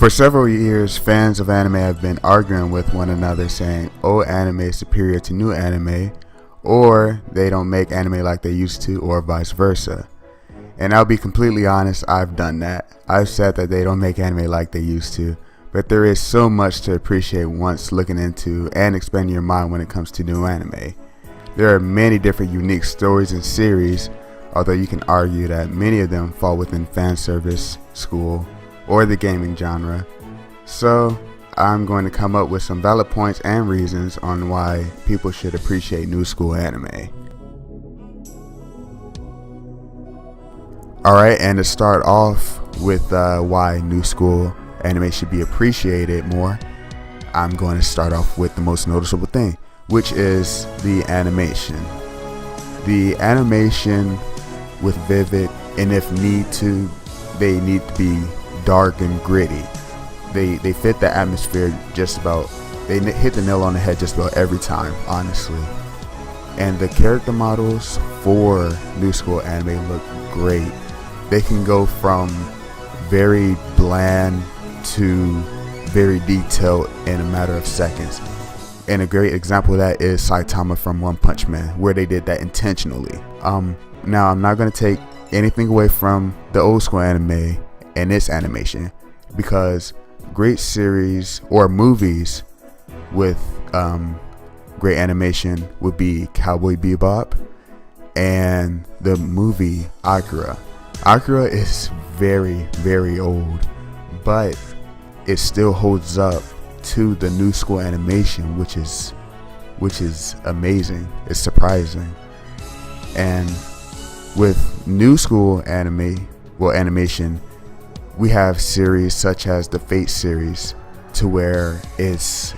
For several years, fans of anime have been arguing with one another saying old anime is superior to new anime, or they don't make anime like they used to, or vice versa. And I'll be completely honest, I've done that. I've said that they don't make anime like they used to, but there is so much to appreciate once looking into and expanding your mind when it comes to new anime. There are many different unique stories and series, although you can argue that many of them fall within fan service, school, or the gaming genre. So I'm going to come up with some valid points and reasons on why people should appreciate new school anime. Alright, and to start off with why new school anime should be appreciated more, I'm going to start off with the most noticeable thing, which is the animation. The animation with vivid, and if need to, they need to be dark and gritty. They fit the atmosphere just about. They hit the nail on the head just about every time, honestly. And the character models for new school anime look great. They can go from very bland to very detailed in a matter of seconds. And a great example of that is Saitama from One Punch Man, where they did that intentionally. Now I'm not going to take anything away from the old school anime and its animation, because great series or movies with great animation would be Cowboy Bebop and the movie Akira. Akira is very, very old, but it still holds up to the new school animation, which is amazing. It's surprising. And with new school animation, we have series such as the Fate series, to where it's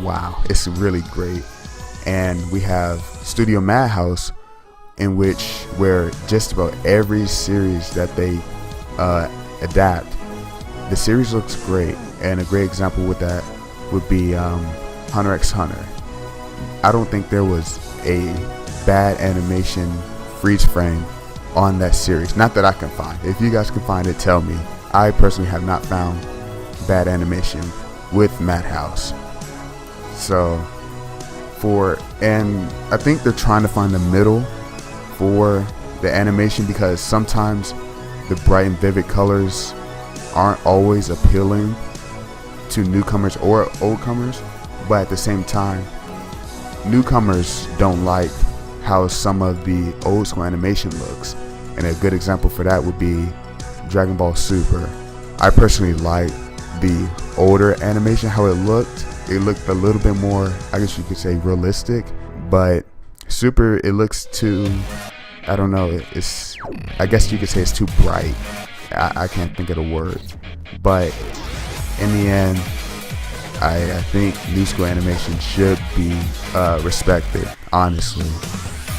wow, it's really great. And we have Studio Madhouse, where just about every series that they adapt, the series looks great. And a great example with that would be Hunter x Hunter. I don't think there was a bad animation freeze frame on that series, not that I can find. If you guys can find it, tell me. I personally have not found bad animation with Madhouse. And I think they're trying to find the middle for the animation, because sometimes the bright and vivid colors aren't always appealing to newcomers or oldcomers, but at the same time, newcomers don't like how some of the old school animation looks. And a good example for that would be Dragon Ball Super. I personally like the older animation, how it looked. It looked a little bit more, I guess you could say, realistic. But Super, it looks too, I don't know, I guess you could say it's too bright. I can't think of the word. But in the end, I think new school animation should be respected, honestly,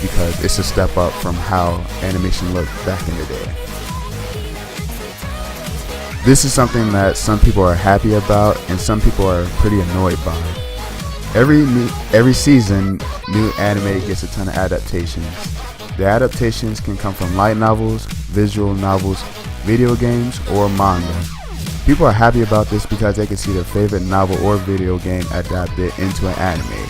because it's a step up from how animation looked back in the day. This is something that some people are happy about and some people are pretty annoyed by. Every season, new anime gets a ton of adaptations. The adaptations can come from light novels, visual novels, video games, or manga. People are happy about this because they can see their favorite novel or video game adapted into an anime.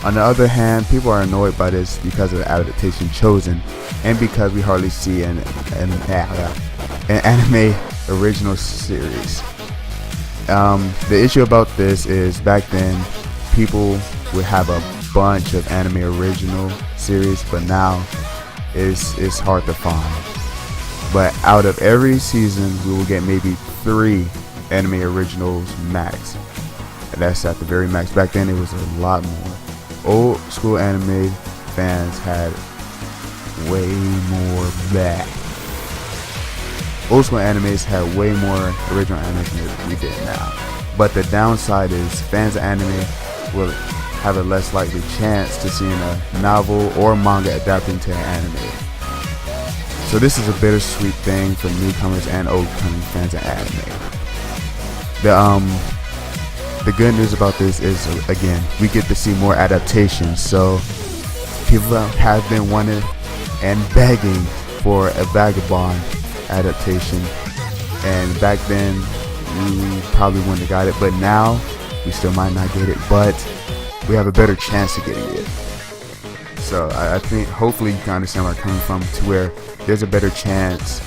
On the other hand, people are annoyed by this because of the adaptation chosen, and because we hardly see an anime original series. The issue about this is, back then people would have a bunch of anime original series, but now it's hard to find. But out of every season, we will get maybe 3 anime originals max, and that's at the very max. Back then it was a lot more. Old school anime fans had way more back. Old school animes had way more original animation than we did now. But the downside is fans of anime will have a less likely chance to seeing a novel or manga adapted into an anime. So this is a bittersweet thing for newcomers and old-coming fans of anime. The good news about this is, again, we get to see more adaptations. So people have been wanting and begging for a Vagabond adaptation, and back then we probably wouldn't have got it, but now we still might not get it, but we have a better chance of getting it. So I think hopefully you can understand where I'm coming from, to where there's a better chance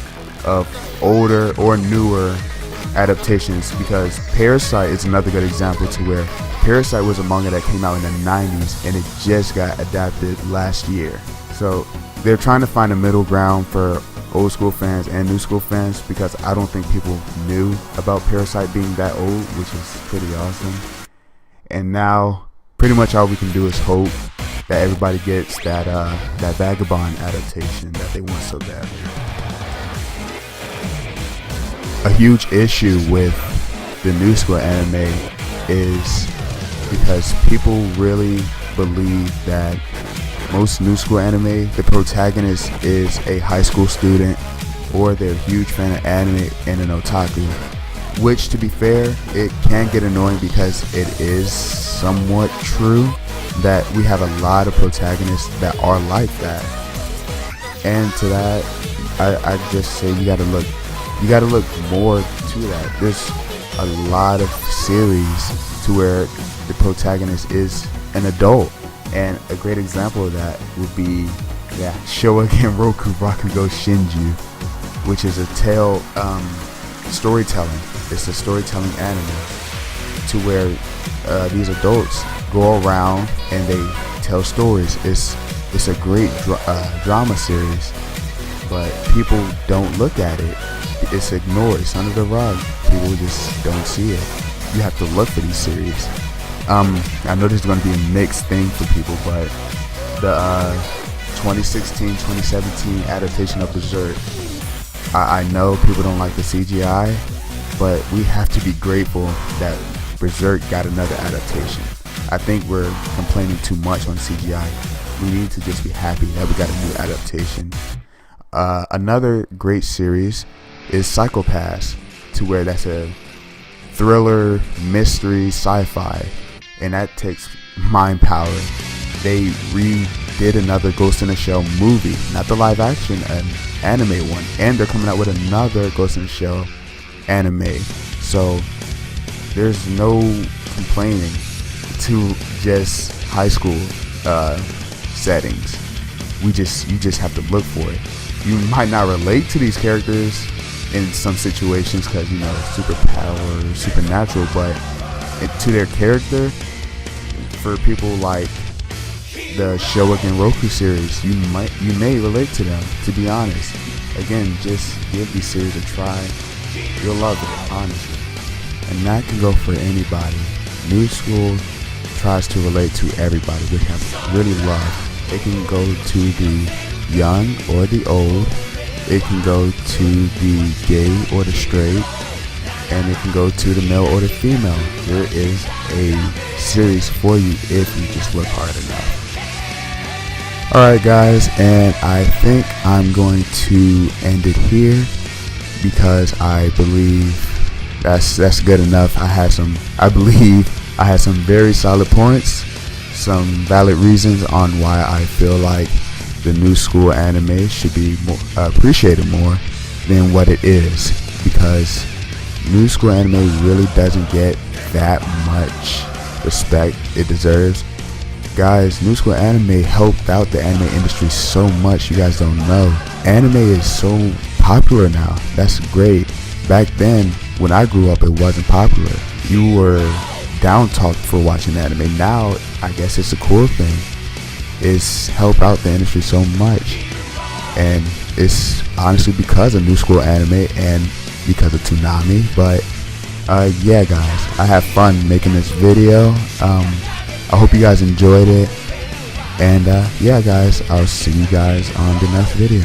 of older or newer adaptations, because Parasite is another good example, to where Parasite was a manga that came out in the 90s and it just got adapted last year. So they're trying to find a middle ground for old school fans and new school fans, because I don't think people knew about Parasite being that old, which is pretty awesome. And now pretty much all we can do is hope that everybody gets that Vagabond adaptation that they want so badly. A huge issue with the new school anime is because people really believe that most new school anime, the protagonist is a high school student, or they're a huge fan of anime and an otaku. Which, to be fair, it can get annoying, because it is somewhat true that we have a lot of protagonists that are like that. And to that, I just say you gotta look more to that. There's a lot of series to where the protagonist is an adult, and a great example of that would be Showa Roku Rakugo Shinju, which is a tale storytelling. It's a storytelling anime to where these adults go around and they tell stories. It's a great drama series, but people don't look at it. It's ignored. It's under the rug. People just don't see it. You have to look for these series. I know this is going to be a mixed thing for people, but the 2016-2017 adaptation of Berserk, I know people don't like the CGI, but we have to be grateful that Berserk got another adaptation. I think we're complaining too much on CGI. We need to just be happy that we got a new adaptation. Another great series is Psychopass, to where that's a thriller, mystery, sci-fi, and that takes mind power. They redid another Ghost in the Shell movie, not the live action, an anime one, and they're coming out with another Ghost in the Shell anime. So there's no complaining to just high school settings. You just have to look for it. You might not relate to these characters in some situations because, you know, superpower, supernatural, but to their character, for people like the Showa Roku series, you may relate to them, to be honest. Again, just give these series a try. You'll love it, honestly. And that can go for anybody. New school tries to relate to everybody, which I really love. It can go to the young or the old. It can go to the gay or the straight, and it can go to the male or the female. There is a series for you if you just look hard enough. Alright guys, and I think I'm going to end it here, because I believe that's good enough. I believe I had some very solid points, some valid reasons on why I feel like the new school anime should be more appreciated more than what it is, because new school anime really doesn't get that much respect it deserves. Guys, new school anime helped out the anime industry so much, you guys don't know. Anime is so popular now. That's great. Back then, when I grew up, it wasn't popular. You were down talked for watching anime. Now, I guess it's a cool thing. It's helped out the industry so much, and it's honestly because of new school anime and because of Toonami. But yeah guys, I have fun making this video. I hope you guys enjoyed it, and yeah guys, I'll see you guys on the next video.